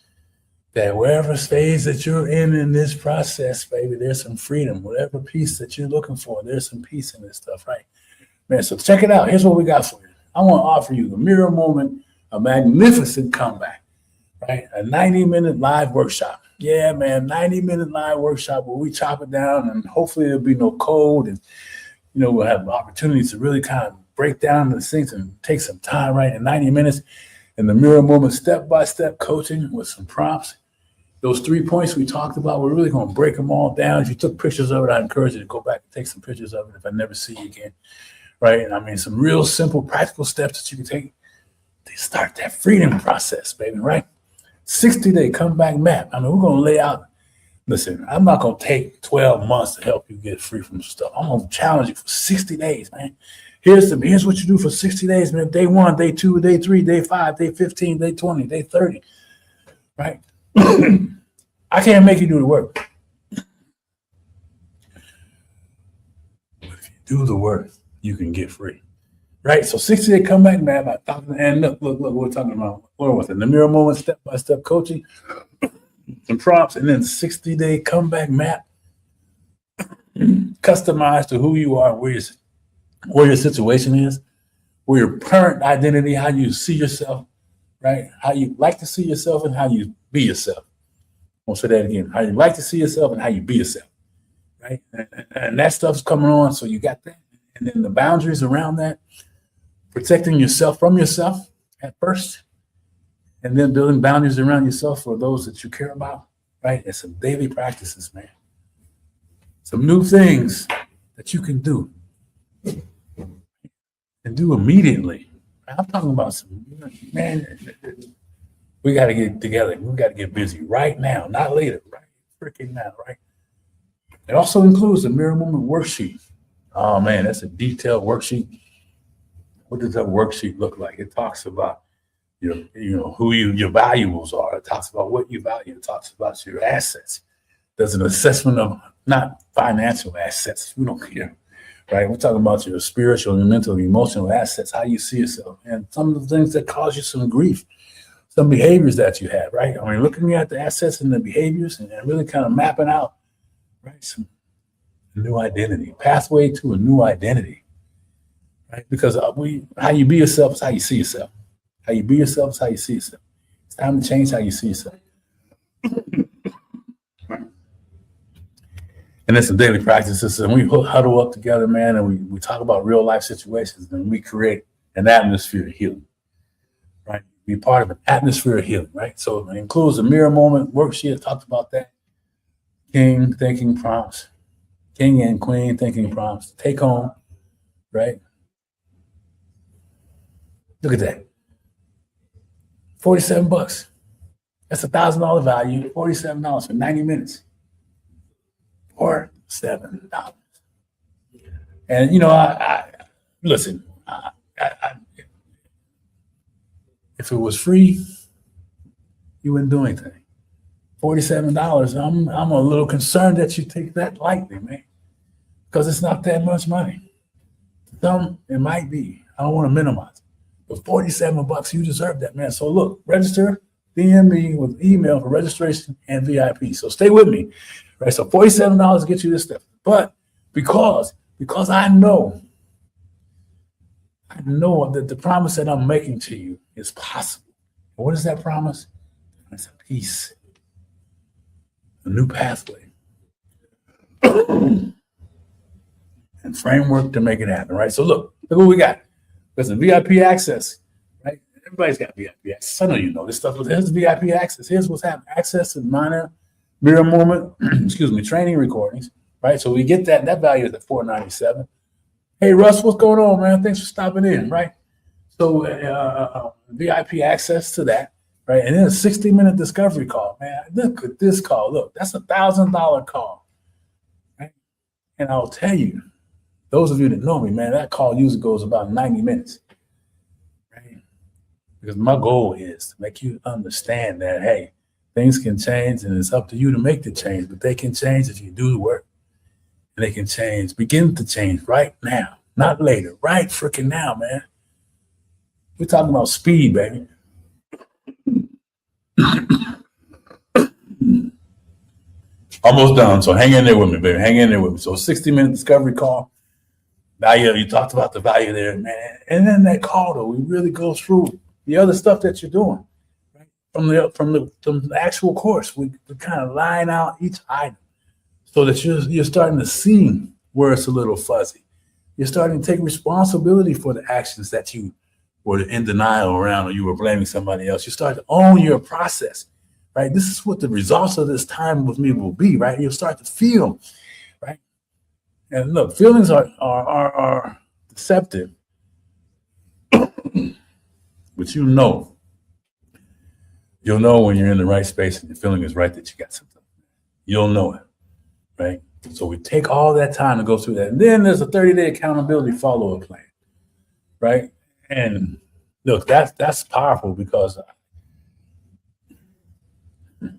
That wherever phase that you're in this process, baby, there's some freedom. Whatever piece that you're looking for, there's some peace in this stuff, right? Man, so check it out. Here's what we got for you. I want to offer you the mirror moment, a magnificent comeback, right? A 90-minute live workshop. Yeah, man, 90-minute live workshop where we chop it down, and hopefully there'll be no cold, and we'll have opportunities to really kind of break down the things and take some time, right? In 90 minutes in the mirror moment, step-by-step coaching with some prompts. Those 3 points we talked about, we're really going to break them all down. If you took pictures of it, I encourage you to go back and take some pictures of it if I never see you again, right? And I mean, some real simple, practical steps that you can take to start that freedom process, baby, right? 60-day comeback map. I mean, we're going to lay out. Listen, I'm not going to take 12 months to help you get free from stuff. I'm going to challenge you for 60 days, man. Here's what you do for 60 days, man. Day 1, day 2, day 3, day 5, day 15, day 20, day 30, right? I can't make you do the work. But if you do the work, you can get free, right? So 60-day comeback map. And look, we're talking about, what was it? The mirror moment, step-by-step coaching, some prompts, and then 60-day comeback map, customized to who you are, where your situation is, where your current identity, how you see yourself, right? How you like to see yourself and how you be yourself. I'll say that again. How you like to see yourself and how you be yourself, right? And that stuff's coming on, so you got that. And then the boundaries around that, protecting yourself from yourself at first, and then building boundaries around yourself for those that you care about, right? It's some daily practices, man. Some new things that you can do and do immediately. I'm talking about some, man, we got to get together. We got to get busy right now, not later, right? Freaking now, right? It also includes a mirror moment worksheet. Oh, man, that's a detailed worksheet. What does that worksheet look like? It talks about who your valuables are. It talks about what you value. It talks about your assets. There's an assessment of not financial assets. We don't care, right? We're talking about your spiritual, your mental, emotional assets, how you see yourself, and some of the things that cause you some grief, some behaviors that you have, right? I mean, looking at the assets and the behaviors and really kind of mapping out, right, some new identity, pathway to a new identity, right? Because how you be yourself is how you see yourself. How you be yourself is how you see yourself. It's time to change how you see yourself. And then some daily practices, and we huddle up together, man, and we talk about real life situations, and we create an atmosphere of healing, right? Be part of an atmosphere of healing, right? So it includes a mirror moment worksheet. I talked about that. King thinking prompts, king and queen thinking prompts. Take home, right? Look at that. $47. That's $1,000 value. $47 for 90 minutes. Or $7. And I listen. If it was free, you wouldn't do anything. $47. I'm a little concerned that you take that lightly, man, because it's not that much money. Some it might be. I don't want to minimize it, but $47, you deserve that, man. So look, register. DM me with email for registration and VIP. So stay with me. Right, so $47 gets you this stuff, but because I know that the promise that I'm making to you is possible. And what is that promise? It's a peace, a new pathway, and framework to make it happen. Right. So look what we got. There's some VIP access. Right, everybody's got VIP access. I know you know this stuff. Here's VIP access. Here's what's happening. Access to minor mirror moment, training recordings, right? So we get that value is at $497. Hey, Russ, what's going on, man? Thanks for stopping in, right? So VIP access to that, right? And then a 60-minute discovery call, man. Look at this call. Look, that's $1,000 call, right? And I'll tell you, those of you that know me, man, that call usually goes about 90 minutes, right? Because my goal is to make you understand that, hey, things can change, and it's up to you to make the change, but they can change if you do the work. And they can change, begin to change right now, not later, right freaking now, man. We're talking about speed, baby. Almost done, so hang in there with me, baby. Hang in there with me. So 60-minute discovery call. Value, you talked about the value there, man. And then that call, though, we really go through the other stuff that you're doing. From the actual course, we kind of line out each item so that you're starting to see where it's a little fuzzy, You're starting to take responsibility for the actions that you were in denial around, or you were blaming somebody else. You start to own your process, right? This is what the results of this time with me will be, right? You'll start to feel, right? And look, feelings are deceptive, but you'll know when you're in the right space and the feeling is right that you got something. You'll know it, right? So we take all that time to go through that. And then there's a 30-day accountability follow-up plan, right? And look, that's powerful, because I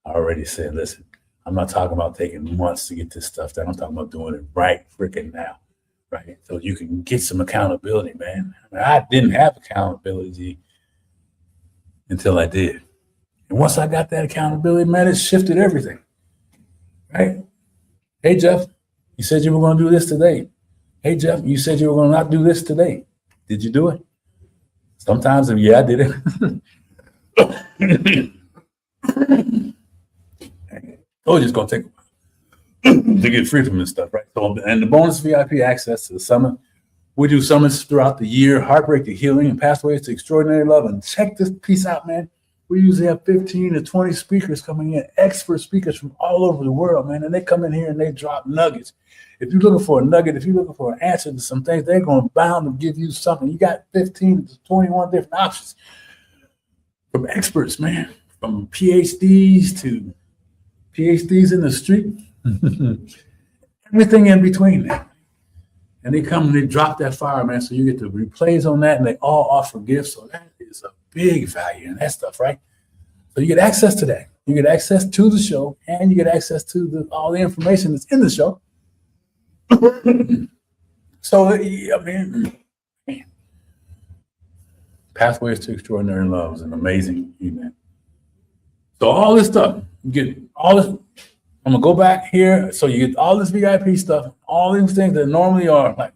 already said, listen, I'm not talking about taking months to get this stuff done. I'm talking about doing it right freaking now, right? So you can get some accountability, man. I didn't have accountability until I did. And once I got that accountability, man, it shifted everything, right? Hey, Jeff, you said you were going to do this today. Hey, Jeff, you said you were going to not do this today. Did you do it? Sometimes, yeah, I did it. Oh, it's going to take a while to get free from this stuff, right? So, and the bonus VIP access to the summit. We do summits throughout the year, Heartbreak to Healing and Pathways to Extraordinary Love. And check this piece out, man. We usually have 15 to 20 speakers coming in, expert speakers from all over the world, man. And they come in here and they drop nuggets. If you're looking for a nugget, if you're looking for an answer to some things, they're going to bound to give you something. You got 15 to 21 different options from experts, man, from PhDs to PhDs in the street, everything in between that. And they come and they drop that fire, man. So you get the replays on that, and they all offer gifts. So that is a big value in that stuff, right? So you get access to that. You get access to the show, and you get access to all the information that's in the show. So, I mean, Pathways to Extraordinary Love is an amazing event. So all this stuff, you get all this. I'm gonna go back here. So you get all this VIP stuff, all these things that normally are like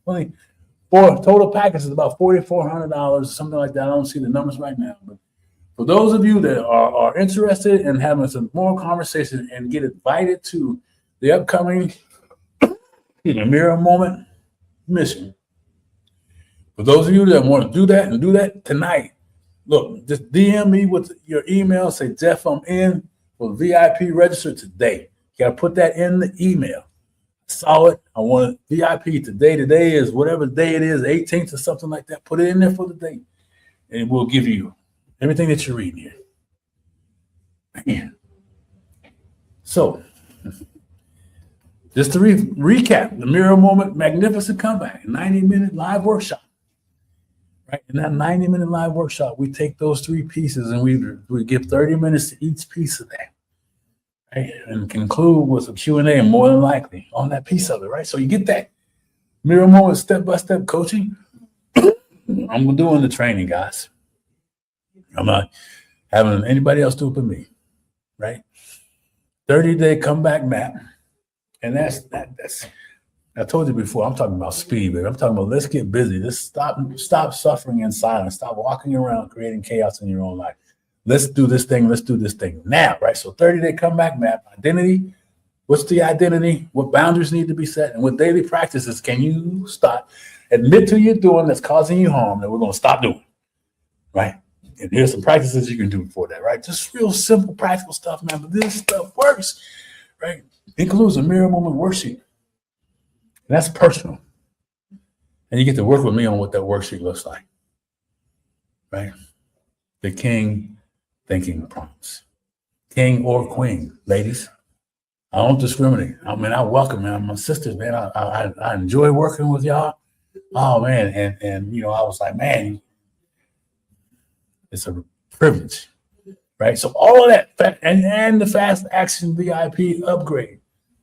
$24 total package is about $4,400, something like that. I don't see the numbers right now, but for those of you that are interested in having some more conversation and get invited to the upcoming Mirror Moment mission, for those of you that want to do that and do that tonight, look, just DM me with your email. Say, Jeff, I'm in for VIP register today. You got to put that in the email. I saw it. I want VIP today. Today is whatever day it is, 18th or something like that. Put it in there for the date, and we'll give you everything that you're reading here. Man. So, just to recap, the Mirror Moment Magnificent Comeback, 90-minute live workshop. Right? In that 90-minute live workshop, we take those three pieces and we give 30 minutes to each piece of that. Right? And conclude with a Q&A, more than likely, on that piece of it, right? So you get that Mirror Moment step-by-step coaching. I'm doing the training, guys. I'm not having anybody else do it but me, right? 30-day comeback map. And that's I told you before, I'm talking about speed, baby. I'm talking about let's get busy. Let's stop suffering in silence. Stop walking around creating chaos in your own life. Let's do this thing. Let's do this thing now, right? So 30-day comeback map, identity. What's the identity? What boundaries need to be set? And what daily practices can you stop? Admit to you're doing that's causing you harm that we're going to stop doing, right? And here's some practices you can do for that, right? Just real simple, practical stuff, man. But this stuff works, right? Includes a Mirror Moment worksheet. And that's personal. And you get to work with me on what that worksheet looks like, right? The king thinking prompts. King or queen, ladies. I don't discriminate. I mean, I welcome, man. My sisters, man. I enjoy working with y'all. Oh, man. And you know, I was like, man, it's a privilege, right? So all of that, and the fast action VIP upgrade.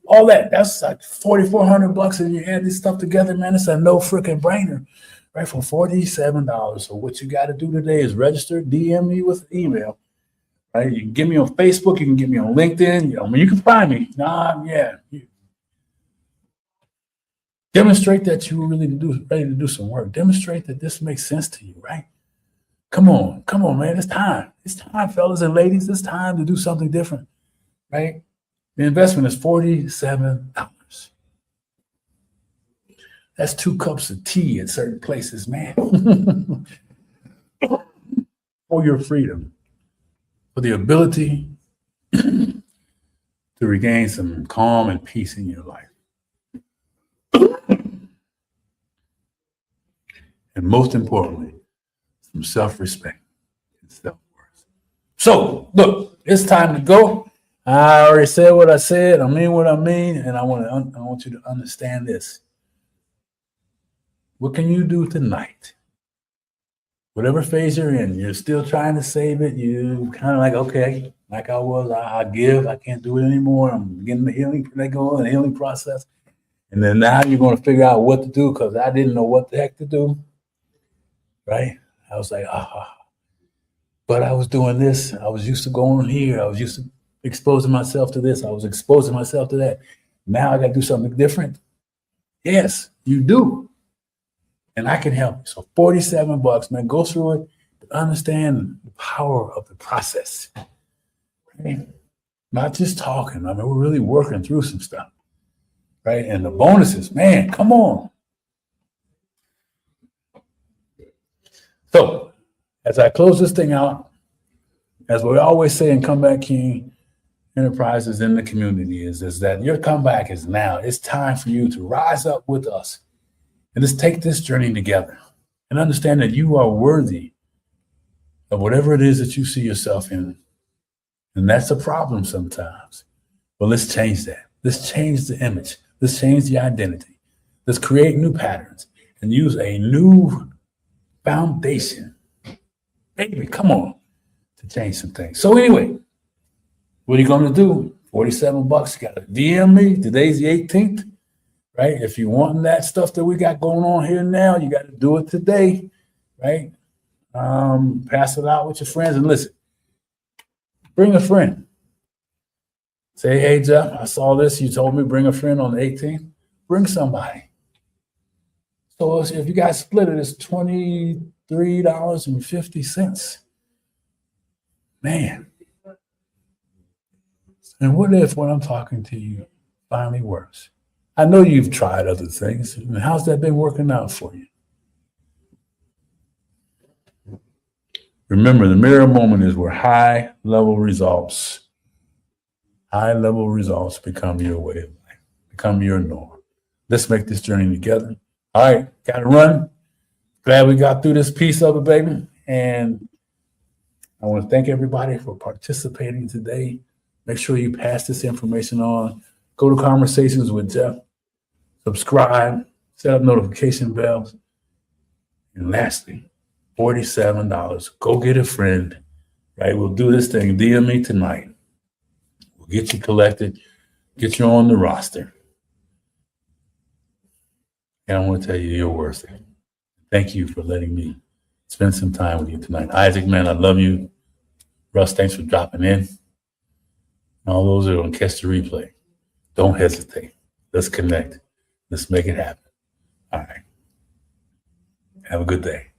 All that's like $4,400, and you add this stuff together, man. It's a no freaking brainer, right? For $47. So what you got to do today is register, DM me with an email, right? You can get me on Facebook, you can get me on LinkedIn. I mean, you can find me. Demonstrate that you were ready to do some work. Demonstrate that this makes sense to you, right? Come on, man. It's time. It's time, fellas and ladies. It's time to do something different, right? The investment is $47. That's 2 cups of tea at certain places, man. For your freedom, for the ability to regain some calm and peace in your life. And most importantly, some self-respect and self-worth. So, look, it's time to go. I already said what I said. I mean what I mean, and I want you to understand this. What can you do tonight? Whatever phase you're in, you're still trying to save it. You kind of like, okay, like I was, I give. I can't do it anymore. I'm getting the healing the healing process. And then now you're going to figure out what to do because I didn't know what the heck to do. Right? I was like, but I was doing this. I was used to going here. I was used to exposing myself to this. I was exposing myself to that. Now I got to do something different. Yes, you do. And I can help you. So $47, man, go through it, understand the power of the process. Right? Not just talking. I mean, we're really working through some stuff. Right? And the bonuses, man, come on. So as I close this thing out, as we always say in Comeback King Enterprises in the community is that your comeback is now. It's time for you to rise up with us and just take this journey together and understand that you are worthy of whatever it is that you see yourself in. And that's a problem sometimes. But let's change that. Let's change the image. Let's change the identity. Let's create new patterns and use a new foundation. Baby, come on, to change some things. So anyway, what are you going to do? $47. You got to DM me. Today's the 18th. Right? If you want that stuff that we got going on here now, you got to do it today, right? Pass it out with your friends and listen. Bring a friend. Say, hey, Jeff, I saw this. You told me bring a friend on the 18th. Bring somebody. So if you guys split it, it's $23.50. Man. And what if what I'm talking to you finally works? I know you've tried other things. And how's that been working out for you? Remember, the mirror moment is where high-level results become your way of life, become your norm. Let's make this journey together. All right, got to run. Glad we got through this piece of it, baby. And I want to thank everybody for participating today. Make sure you pass this information on. Go to Conversations with Jeff. Subscribe, set up notification bells. And lastly, $47. Go get a friend, right? We'll do this thing. DM me tonight. We'll get you collected, get you on the roster. And I want to tell you, you're worth it. Thank you for letting me spend some time with you tonight. Isaac, man, I love you. Russ, thanks for dropping in. And all those that are going to catch the replay, don't hesitate. Let's connect. Let's make it happen. All right. Have a good day.